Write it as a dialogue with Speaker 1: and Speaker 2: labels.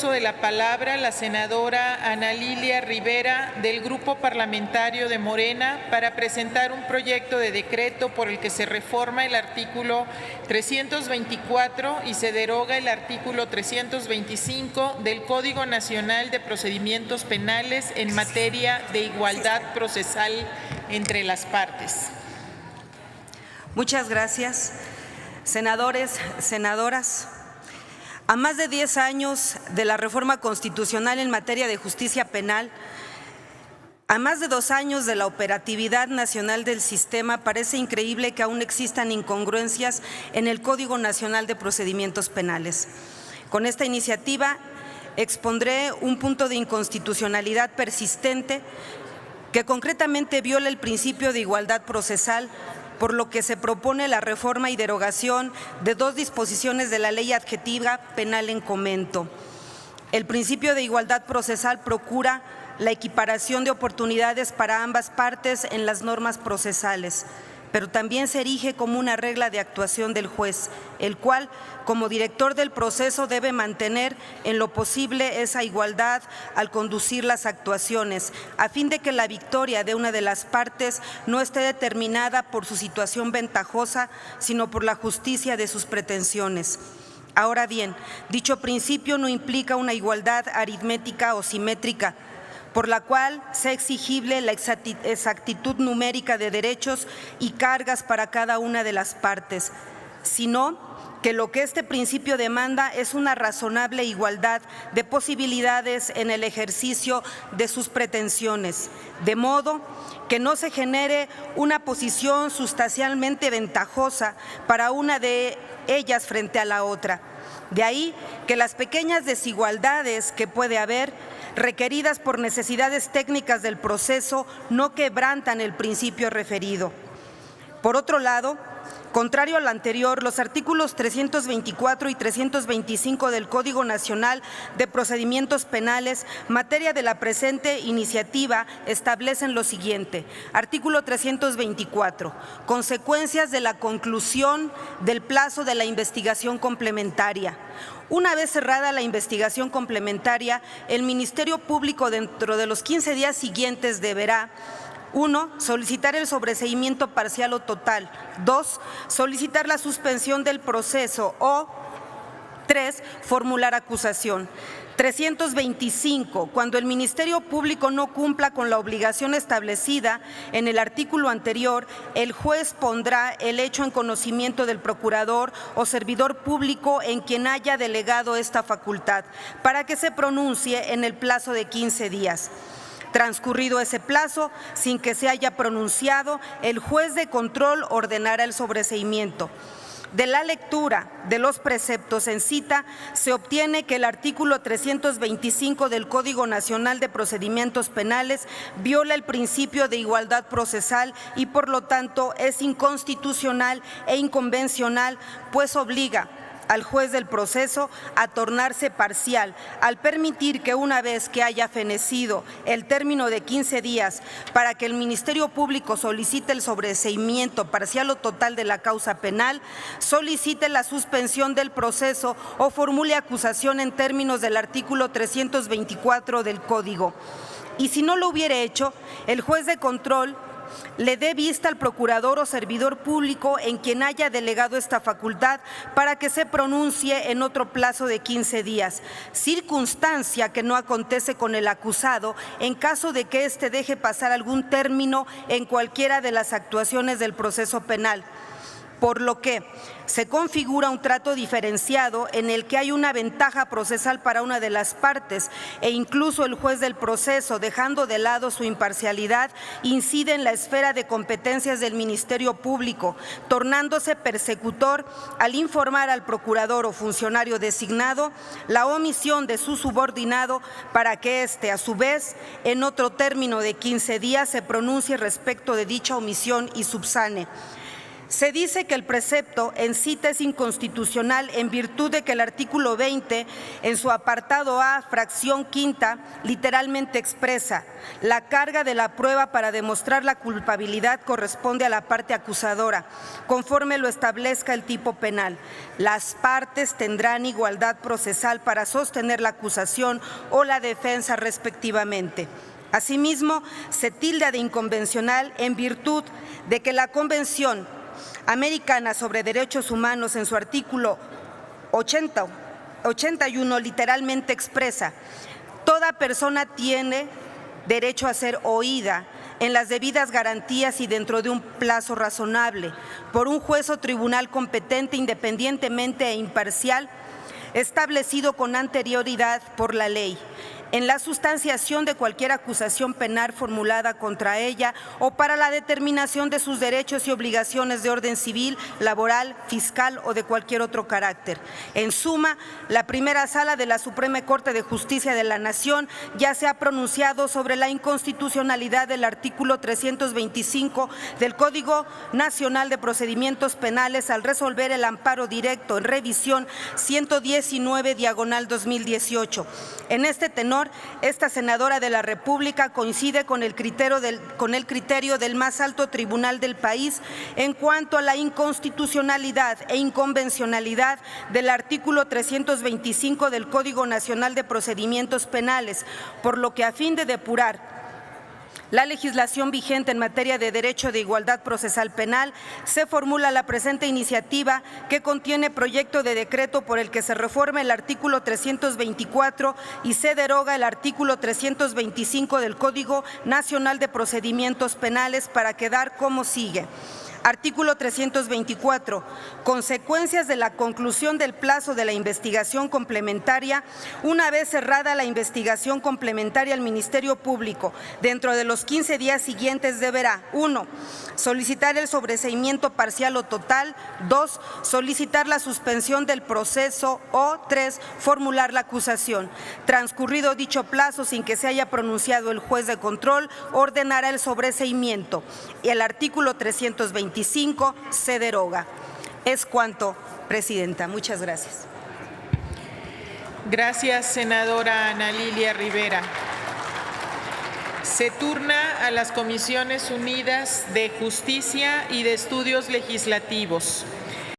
Speaker 1: uso de la palabra la senadora Ana Lilia Rivera del Grupo Parlamentario de Morena para presentar un proyecto de decreto por el que se reforma el artículo 324 y se deroga el artículo 325 del Código Nacional de Procedimientos Penales en materia de igualdad procesal entre las partes.
Speaker 2: Muchas gracias. Senadores, senadoras, a más de 10 años de la reforma constitucional en materia de justicia penal, a más de 2 años de la operatividad nacional del sistema, parece increíble que aún existan incongruencias en el Código Nacional de Procedimientos Penales. Con esta iniciativa expondré un punto de inconstitucionalidad persistente que concretamente viola el principio de igualdad procesal, por lo que se propone la reforma y derogación de 2 disposiciones de la Ley Adjetiva Penal en comento. El principio de igualdad procesal procura la equiparación de oportunidades para ambas partes en las normas procesales, pero también se erige como una regla de actuación del juez, el cual, como director del proceso, debe mantener en lo posible esa igualdad al conducir las actuaciones, a fin de que la victoria de una de las partes no esté determinada por su situación ventajosa, sino por la justicia de sus pretensiones. Ahora bien, dicho principio no implica una igualdad aritmética o simétrica, por la cual sea exigible la exactitud numérica de derechos y cargas para cada una de las partes, sino que lo que este principio demanda es una razonable igualdad de posibilidades en el ejercicio de sus pretensiones, de modo que no se genere una posición sustancialmente ventajosa para una de ellas frente a la otra. De ahí que las pequeñas desigualdades que puede haber, requeridas por necesidades técnicas del proceso, no quebrantan el principio referido. Por otro lado, contrario al anterior, los artículos 324 y 325 del Código Nacional de Procedimientos Penales, materia de la presente iniciativa, establecen lo siguiente. Artículo 324. Consecuencias de la conclusión del plazo de la investigación complementaria. Una vez cerrada la investigación complementaria, el Ministerio Público dentro de los 15 días siguientes deberá: 1. Solicitar el sobreseimiento parcial o total. 2. Solicitar la suspensión del proceso o 3. Formular acusación. 325. Cuando el Ministerio Público no cumpla con la obligación establecida en el artículo anterior, el juez pondrá el hecho en conocimiento del procurador o servidor público en quien haya delegado esta facultad, para que se pronuncie en el plazo de 15 días. Transcurrido ese plazo, sin que se haya pronunciado, el juez de control ordenará el sobreseimiento. De la lectura de los preceptos en cita, se obtiene que el artículo 325 del Código Nacional de Procedimientos Penales viola el principio de igualdad procesal y, por lo tanto, es inconstitucional e inconvencional, pues obliga al juez del proceso a tornarse parcial, al permitir que una vez que haya fenecido el término de 15 días para que el Ministerio Público solicite el sobreseimiento parcial o total de la causa penal, solicite la suspensión del proceso o formule acusación en términos del artículo 324 del Código. Y si no lo hubiere hecho, el juez de control le dé vista al procurador o servidor público en quien haya delegado esta facultad para que se pronuncie en otro plazo de 15 días, circunstancia que no acontece con el acusado en caso de que éste deje pasar algún término en cualquiera de las actuaciones del proceso penal. Por lo que se configura un trato diferenciado en el que hay una ventaja procesal para una de las partes e incluso el juez del proceso, dejando de lado su imparcialidad, incide en la esfera de competencias del Ministerio Público, tornándose persecutor al informar al procurador o funcionario designado la omisión de su subordinado para que éste, a su vez, en otro término de 15 días, se pronuncie respecto de dicha omisión y subsane. Se dice que el precepto en cita es inconstitucional en virtud de que el artículo 20, en su apartado A, fracción quinta, literalmente expresa: la carga de la prueba para demostrar la culpabilidad corresponde a la parte acusadora, conforme lo establezca el tipo penal. Las partes tendrán igualdad procesal para sostener la acusación o la defensa respectivamente. Asimismo, se tilda de inconvencional en virtud de que la Convención Americana sobre Derechos Humanos, en su artículo 81, literalmente expresa: toda persona tiene derecho a ser oída en las debidas garantías y dentro de un plazo razonable por un juez o tribunal competente, independientemente e imparcial, establecido con anterioridad por la ley, en la sustanciación de cualquier acusación penal formulada contra ella o para la determinación de sus derechos y obligaciones de orden civil, laboral, fiscal o de cualquier otro carácter. En suma, la primera sala de la Suprema Corte de Justicia de la Nación ya se ha pronunciado sobre la inconstitucionalidad del artículo 325 del Código Nacional de Procedimientos Penales al resolver el amparo directo en revisión 119/2018. En este tenor, esta senadora de la República coincide con el criterio del más alto tribunal del país en cuanto a la inconstitucionalidad e inconvencionalidad del artículo 325 del Código Nacional de Procedimientos Penales, por lo que, a fin de depurar la legislación vigente en materia de derecho de igualdad procesal penal, se formula la presente iniciativa, que contiene proyecto de decreto por el que se reforma el artículo 324 y se deroga el artículo 325 del Código Nacional de Procedimientos Penales, para quedar como sigue. Artículo 324. Consecuencias de la conclusión del plazo de la investigación complementaria. Una vez cerrada la investigación complementaria, el Ministerio Público, dentro de los 15 días siguientes, deberá: 1. Solicitar el sobreseimiento parcial o total. 2. Solicitar la suspensión del proceso. O 3. Formular la acusación. Transcurrido dicho plazo sin que se haya pronunciado el juez de control, ordenará el sobreseimiento. Y el artículo 325 se deroga. Es cuanto, Presidenta. Muchas gracias.
Speaker 1: Gracias, senadora Ana Lilia Rivera. Se turna a las Comisiones Unidas de Justicia y de Estudios Legislativos.